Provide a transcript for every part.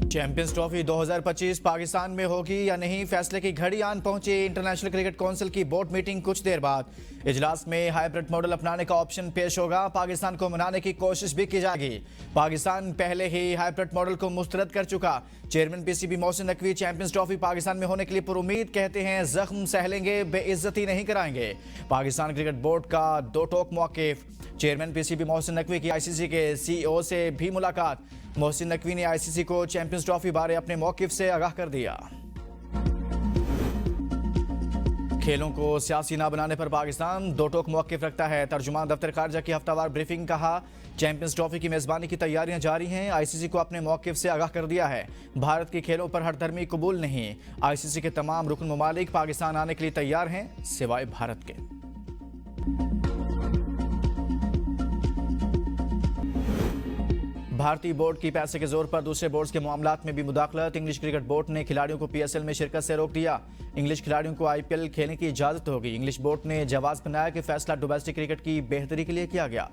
Champions trophy 2025 Pakistan में होगी या नहीं, फैसले की घड़ी आन पहुंची। इंटरनेशनल क्रिकेट काउंसिल की बोर्ड मीटिंग कुछ देर बाद। इजलास में हाइब्रिड मॉडल अपनाने का ऑप्शन पेश होगा। पाकिस्तान को मनाने की कोशिश भी की जाएगी। पाकिस्तान पहले ही हाइब्रिड मॉडल को मुस्तरद कर चुका। Chairman PCB Mohsin Naqvi champions trophy Pakistan में होने के लिए पुरुमीद, कहते हैं जख्म सहलेंगे, बेइज्जती नहीं कराएंगे। पाकिस्तान क्रिकेट बोर्ड का दो टोक मौक़िफ़। चेयरमैन पीसीबी मोहसिन नकवी की आईसीसी के सीईओ से भी मुलाकात। मोहसिन नकवी ने आईसीसी को चैंपियंस ट्रॉफी बारे अपने मौक़िफ़ से आगाह कर दिया। खेलों को सियासी ना बनाने पर पाकिस्तान दो टोक मौक़िफ़ रखता है। तर्जुमान दफ्तर खारजा की हफ्तावार ब्रीफिंग, कहा चैंपियंस ट्रॉफी की मेज़बानी की तैयारियां जारी हैं। आईसीसी को अपने मौक़िफ़ से आगाह कर दिया है। भारत के खेलों पर हठधर्मी कबूल नहीं। आईसीसी के तमाम रुकन ममालिक पाकिस्तान आने के लिए तैयार हैं, सिवाय भारत के। भारतीय बोर्ड की पैसे के जोर पर दूसरे बोर्ड्स के मामलात में भी मुदाखलत। इंग्लिश क्रिकेट बोर्ड ने खिलाड़ियों को पीएसएल में शिरकत से रोक दिया। इंग्लिश खिलाड़ियों को आईपीएल खेलने की इजाजत होगी। इंग्लिश बोर्ड ने जवाब बनाया कि फैसला डोमेस्टिक क्रिकेट की बेहतरी के लिए किया गया।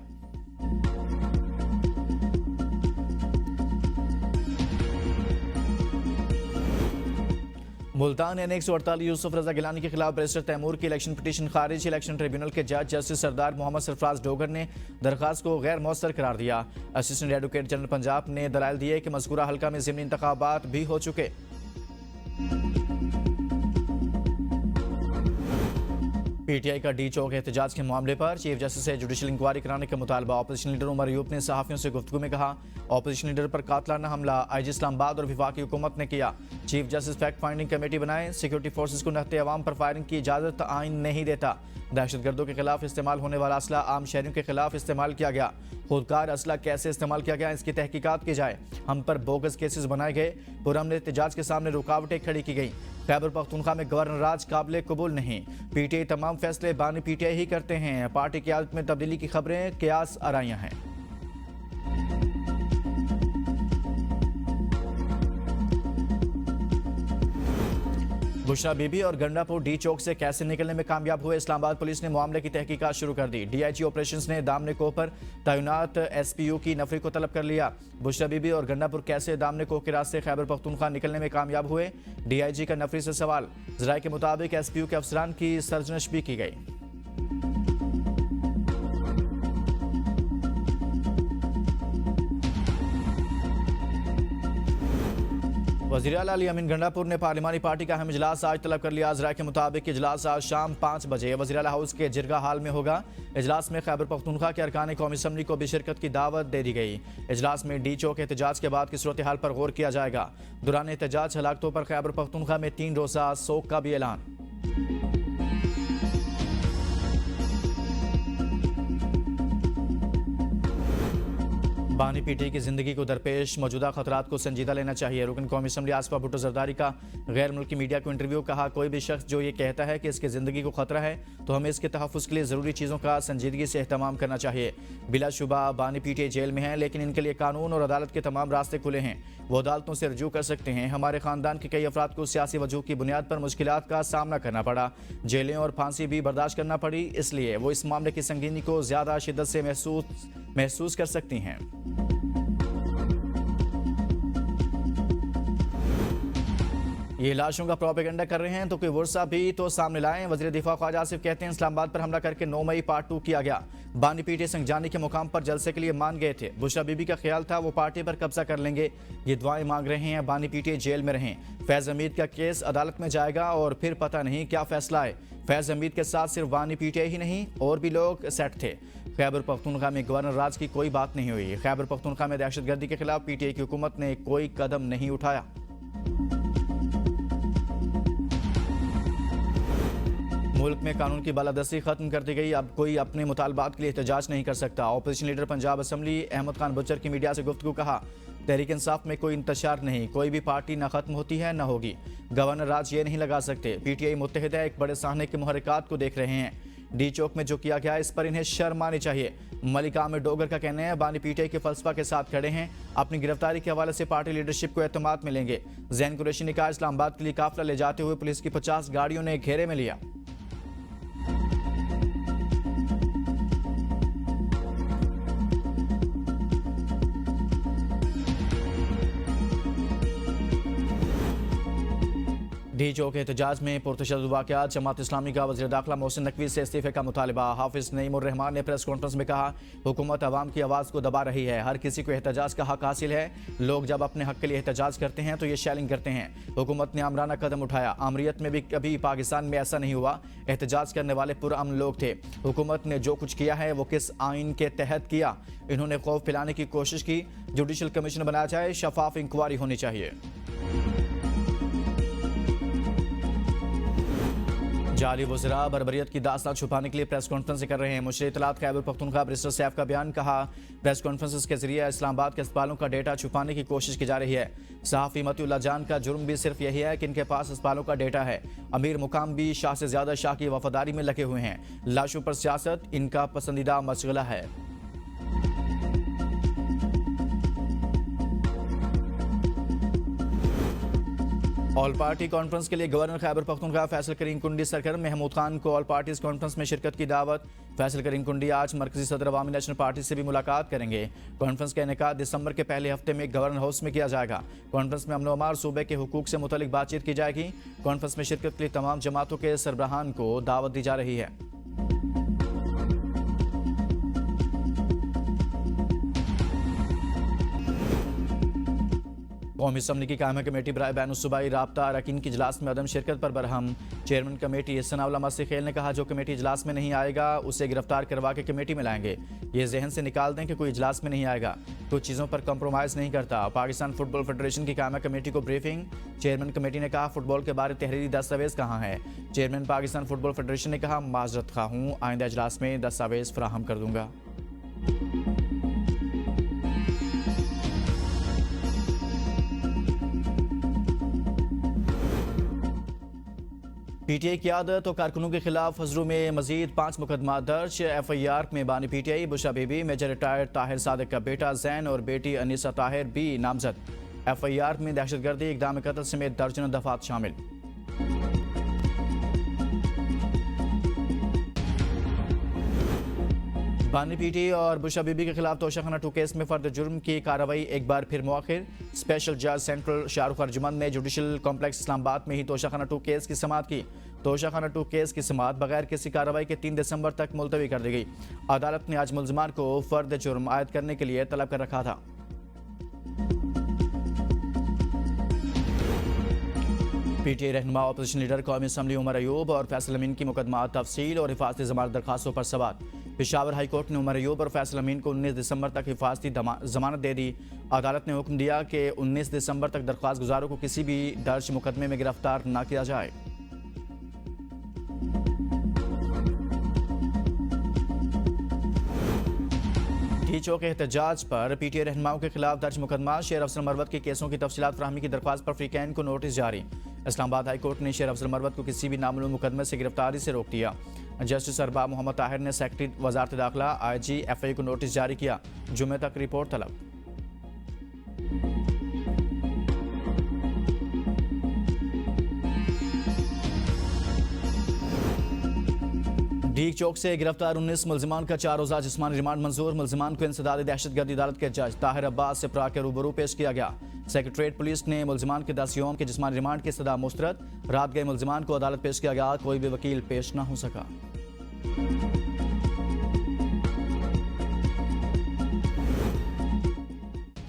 मुल्तान एन 148 यूसुफ रजा गिलानी के खिलाफ बैरिस्टर तैमूर की इलेक्शन पिटीशन खारिज। इलेक्शन ट्रिब्यूनल के जज जस्टिस सरदार मोहम्मद सरफराज डोगर ने दरखास्त को गैर मौसर करार दिया। असिस्टेंट एडवोकेट जनरल पंजाब ने दलाइल दिए कि मज़कूरा हल्का में ज़िमनी इंतखाबात भी हो चुके। पीटीआई का डी चौक एहतजाज के मामले पर चीफ जस्टिस से जुडिशल इंक्वायरी कराने का मुतालबा। ऑपोजिशन लीडर उमर अयूब ने सहाफ़ियों से गुफ्तगू में कहा ऑपोजिशन लीडर पर कातलाना हमला आईजी इस्लामाबाद और वफाकी हुकूमत ने किया। Chief justice fact finding committee बनाए। सिक्योरिटी फोर्सेस को नहते अवाम पर फायरिंग की इजाज़त आइन नहीं देता। दहशतगर्दों के खिलाफ इस्तेमाल होने वाला असला आम शहरियों के खिलाफ इस्तेमाल किया गया। खुदकार असला कैसे इस्तेमाल किया गया, इसकी तहकीकात की जाए। हम पर बोगस केसेस बनाए गए। पुरअमन एहतजाज के सामने रुकावटें खड़ी की गई। खैबर पख्तूनख्वा में गवर्नर राज काबिल कबूल नहीं। पीटीआई तमाम फैसले बानी पीटीआई ही करते हैं। पार्टी की आदत में तब्दीली की खबरें कियास आराइयां हैं। बुशरा बीबी और गंडापुर डी चौक से कैसे निकलने में कामयाब हुए। इस्लामाबाद पुलिस ने मामले की तहकीकात शुरू कर दी। डीआईजी ऑपरेशंस ने दामने कोह पर तैनात एसपीयू की नफरी को तलब कर लिया। बुशरा बीबी और गंडापुर कैसे दामने कोह के रास्ते खैबर पख्तूनख्वा निकलने में कामयाब हुए, डीआईजी का नफरी से सवाल। जराये के मुताबिक एसपीयू के अफसरान की सरजनश भी की गई। वज़ीर आला अली अमीन गंडापुर ने पार्लिमानी पार्टी का अहम इजलास आज तलब कर लिया। जराये के मुताबिक इजलास आज शाम 5 बजे वज़ीर आला हाउस के जिरगा हाल में होगा। इजलास में खैबर पख्तूनख्वा के अरकान कौमी असम्बली को भी शिरकत की दावत दे दी गई। इजलास में डी चौक एहतजाज के बाद की सूरत हाल पर गौर किया जाएगा। दौरान एहतजाज हलाकतों पर खैबर पख्तूनख्वा में 3 रोज़ा सोग का भी ऐलान। बानी पीटीआई की जिंदगी को दरपेश मौजूदा खतरात को संजीदा लेना चाहिए। रुकन कौमी असम्बली आसफा भुट्टो जरदारी का गैर मुल्की मीडिया को इंटरव्यू, कहा कोई भी शख्स जो ये कहता है कि इसकी ज़िंदगी को खतरा है तो हमें इसके तहफ़्फ़ुज़ के लिए ज़रूरी चीज़ों का संजीदगी से एहतमाम करना चाहिए। बिलाशुबा बानी पीटीआई जेल में हैं, लेकिन इनके लिए कानून और अदालत के तमाम रास्ते खुले हैं। वो अदालतों से रजू कर सकते हैं। हमारे ख़ानदान के कई अफराद को सियासी वजूह की बुनियाद पर मुश्किलात का सामना करना पड़ा, जेलें और फांसी भी बर्दाश्त करना पड़ी, इसलिए वो इस मामले की संगीनी को ज़्यादा शिद्दत से महसूस कर सकती हैं। ये लाशों का प्रोपेगेंडा कर रहे हैं तो कोई वर्षा भी तो सामने लाएं। वज़ीर दिफा ख्वाजा आसिफ कहते हैं इस्लामाबाद पर हमला करके 9 मई पार्ट 2 किया गया। बानी पीटीआई संगजानी के मुकाम पर जलसे के लिए मान गए थे। बुशरा बीबी का ख्याल था वो पार्टी पर कब्जा कर लेंगे। ये दुआएं मांग रहे हैं बानी पीटीआई जेल में रहें। फैज़ हमीद का केस अदालत में जाएगा और फिर पता नहीं क्या फैसला है। फैज़ हमीद के साथ सिर्फ बानी पीटीआई ही नहीं और भी लोग सेट थे। खैबर पख्तूनख्वा में गवर्नर राज की कोई बात नहीं हुई। खैबर पख्तूनख्वा में दहशतगर्दी के खिलाफ पीटीआई की हुकूमत ने कोई कदम नहीं उठाया। मुल्क में कानून की बालादस्ती खत्म कर दी गई। अब कोई अपने मुतालबात के लिए एहतजाज नहीं कर सकता। Opposition leader Punjab assembly Ahmed Khan Bhuchar की मीडिया से गुफ्तगू, कहा तहरीक इंसाफ में कोई इंतशार नहीं, कोई भी पार्टी ना खत्म होती है ना होगी। गवर्नर राज ये नहीं लगा सकते। पीटीआई मुत्तहिद है, एक बड़े साहने के मुहर्रिकात को देख रहे हैं। डी चौक में जो किया गया इस पर इन्हें शर्म आनी चाहिए। मलिक आमिर डोगर का कहना है बानी पीटीआई के फलसफा के साथ खड़े हैं। अपनी गिरफ्तारी के हवाले से पार्टी लीडरशिप को एतमाद मिलेंगे। जैन कुरैशी ने कहा इस्लामाबाद के लिए काफिला ले जाते हुए पुलिस की 50 गाड़ियों ने घेरे में लिया। डी चौक एहतजाज में पुरतशद्दुद वाक़यात। जमात इस्लामी का वज़ीर दाखिला मोहसिन नकवी से इस्तीफ़े का मुतालबा। हाफिज़ नईमुर रहमान ने प्रेस कॉन्फ्रेंस में कहा, हुकूमत अवाम की आवाज़ को दबा रही है। हर किसी को एहतजाज का हक हासिल है। लोग जब अपने हक के लिए एहतजाज करते हैं तो ये शेलिंग करते हैं। हुकूमत ने आमराना कदम उठाया। आमरीत में भी कभी पाकिस्तान में ऐसा नहीं हुआ। एहतजाज करने वाले पुरअमन लोग थे। हुकूमत ने जो कुछ किया है वो किस आइन के तहत किया? इन्होंने खौफ फैलाने की कोशिश की। जुडिशल कमीशन बनाया जाए, शफाफ इंक्वायरी होनी चाहिए। जाली वज़रा बरबरियत की दास्तान छुपाने के लिए प्रेस कॉन्फ्रेंस कर रहे हैं। मुशीर इत्तलात खैबर पख्तूनख्वा बैरिस्टर सैफ का बयान। कहा, प्रेस कॉन्फ्रेंस के जरिए इस्लामाबाद के अस्पतालों का डेटा छुपाने की कोशिश की जा रही है। सहाफ़ी मतीउल्लाह जान का जुर्म भी सिर्फ यही है कि इनके पास अस्पतालों का डेटा है। अमीर मुकाम भी शाह से ज़्यादा शाह की वफादारी में लगे हुए हैं। लाशों पर सियासत इनका पसंदीदा मशगला है। ऑल पार्टी कॉन्फ्रेंस के लिए गवर्नर खैबर पख्तूनख्वा फैसल करीम कुंडी सरगर्म। महमूद खान को ऑल पार्टीज कॉन्फ्रेंस में शिरकत की दावत। फैसल करीम कुंडी आज मरकजी सदर अवामी नेशनल पार्टी से भी मुलाकात करेंगे। कॉन्फ्रेंस का इनेकाद दिसंबर के पहले हफ्ते में गवर्नर हाउस में किया जाएगा। कॉन्फ्रेंस में अमन व अमान सूबे के हुकूक से मुतल्लिक बातचीत की जाएगी। कॉन्फ्रेंस में शिरकत के लिए तमाम जमातों के सरबराहान को दावत दी जा रही है। कौमी असम्बली की कायमा कमेटी बराए बैनुल-सूबाई राब्ता अरकान की इजलास में अदम शिरकत पर बरहम। चेयरमैन कमेटी सनाउल्लाह मसी खेल ने कहा, जो कमेटी इजलास में नहीं आएगा उसे गिरफ्तार करवा के कमेटी में लाएंगे। ये जहन से निकाल दें कि कोई इजलास में नहीं आएगा, कुछ चीज़ों पर कंप्रोमाइज़ नहीं करता। पाकिस्तान फुटबॉल फेडरेशन की कायमा कमेटी को ब्रीफिंग। चेयरमैन कमेटी ने कहा, फुटबॉल के बारे तहरीरी दस्तावेज कहाँ है? चेयरमैन पाकिस्तान फुटबॉल फेडरेशन ने कहा, माजरत खा हूँ, आइंदा इजलास में दस्तावेज फराहम कर दूंगा। पीटीआई की आदत और कारकुनों के खिलाफ हजरू में मजीद 5 मुकदमा दर्ज। एफआईआर में बानी पीटीआई बुशा बीबी, मेजर रिटायर्ड ताहिर सादिक का बेटा जैन और बेटी अनीसा ताहिर भी नामजद। एफआईआर में दहशतगर्दी, इक़दाम कत्ल समेत दर्जनों दफात शामिल। बानी पीटी और बुशा बीबी के खिलाफ तोशाखाना 2 केस में फर्द जुर्म की कार्रवाई एक बार फिर मुअख्खर। स्पेशल जज सेंट्रल शाहरुख अर्जुमंद ने जुडिशल कॉम्प्लेक्स इस्लामाबाद में ही तोशाखाना 2 केस की समाअत की। तोशाखाना 2 केस की समाअत बगैर किसी कार्रवाई के 3 दिसंबर तक मुलतवी कर दी गई। अदालत ने आज मुलजमान को फर्द जुर्म आयद करने के लिए तलब कर रखा था। पीटीआई रहनुमा अपोजिशन लीडर कौमी असम्बली उमर अयूब और फैसल अमीन की मुकदमा तफसील और हिफाजती जमानत दरखास्तों पर सवाल। पेशावर हाई कोर्ट ने उमर अयूब और फैसल अमीन को 19 दिसंबर तक हिफाजती जमानत दे दी। अदालत ने हुक्म दिया कि 19 दिसंबर तक दरख्वास्त गुजारों को किसी भी दर्ज मुकदमे में गिरफ्तार न किया जाए। डी चौक एहतजाज पर पीटीआई रहनुमाओं के खिलाफ दर्ज मुकदमा। शेर अफजल मरवत के केसों की तफसीलात फराहमी की दरख्वास्त पर फ्रीकैन को नोटिस जारी। इस्लामाबाद हाई कोर्ट ने शेर अफजल मरवत को किसी भी नामालूम मुकदमे से गिरफ्तारी से रोक दिया। जस्टिस अरबाब मोहम्मद ताहिर ने सेक्रेटरी वजारत दाखिला IGFA को नोटिस जारी किया। जुमे तक रिपोर्ट तलब। डीग चौक से गिरफ्तार 19 मुलजिमान का 4 रोज़ा जिस्मानी रिमांड मंजूर। मुलजिमान को इंसदाद दहशतगर्दी अदालत के जज ताहिर अब्बास से प्रा के रूबरू पेश किया गया। सेक्रेटरीट पुलिस ने मुलजिमान के 10 यौम के जिस्मानी रिमांड की इस्तदा मुस्तरद। रात गए मुलजिमान को अदालत पेश किया गया, कोई भी वकील पेश न हो सका।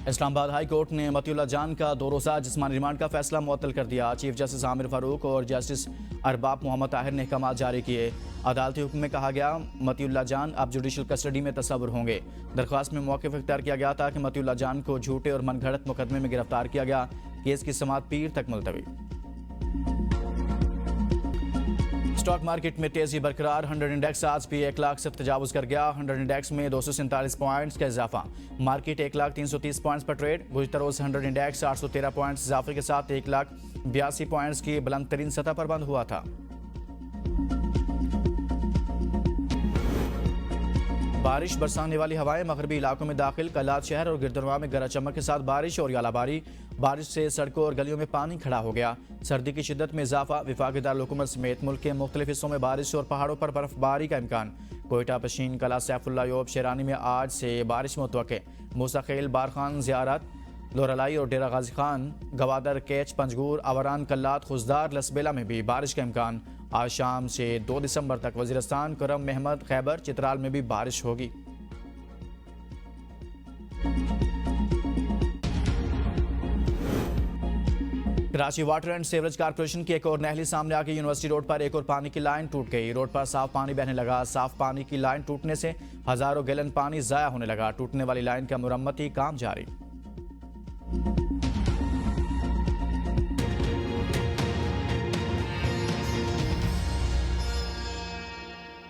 इस्लामाबाद हाई कोर्ट ने मतीउल्लाह जान का 2 रोज़ा जिस्मानी रिमांड का फैसला मुअत्तल कर दिया। चीफ जस्टिस आमिर फारूक और जस्टिस अरबाब मोहम्मद ताहिर ने अहकाम जारी किए। अदालती हुक्म में कहा गया, मतीउल्लाह जान अब जुडिशल कस्टडी में तस्वुर होंगे। दरख्वास्त में मौक़िफ़ इख्तियार किया गया था कि मतीउल्लाह जान को झूठे और मनगढ़ंत मुकदमे में गिरफ्तार किया गया। केस की समाअत पीर तक मुलतवी। स्टॉक मार्केट में तेजी बरकरार। 100 इंडेक्स आज भी 1 लाख से तजावुज कर गया। 100 इंडेक्स में 247 पॉइंट्स का इजाफा। मार्केट 1,330 पॉइंट्स पर ट्रेड। गुज़िश्ता रोज़ 100 इंडेक्स 813 पॉइंट्स इजाफे के साथ 1,82 पॉइंट्स की बुलंद तरीन सतह पर बंद हुआ था। बारिश बरसाने वाली हवाएं मगरबी इलाकों में दाखिल। कलात शहर और गिरदरवा में गरज चमक के साथ बारिश और यालाबारी। बारिश से सड़कों और गलियों में पानी खड़ा हो गया। सर्दी की शिद्दत में इजाफा। विफाक़ी दारुल हुकूमत समेत मुल्क के मुख्तलिफ हिस्सों में बारिश और पहाड़ों पर बर्फबारी का इम्कान। कोयटा, पशीन कला, सैफुल्ला, योब, शेरानी में आज से बारिश मुतवक्के। मूसा खेल, बारखान, ज़ियारत, लोरालाई और डेरा गाजी खान, गवादर, केच, पंजगूर, अवरान, कल्लात, खुजदार, लसबेला में भी बारिश का इम्कान। आज शाम से 2 दिसंबर तक वजीरस्तान, करम, महमद, खैबर, चित्राल में भी बारिश होगी। Karachi water and sewerage corporation की एक और नहली सामने आ गई। यूनिवर्सिटी रोड पर एक और पानी की लाइन टूट गई। रोड पर साफ पानी बहने लगा। साफ पानी की लाइन टूटने से हजारों गैलन पानी जाया होने लगा। टूटने वाली लाइन का मुरम्मती काम जारी।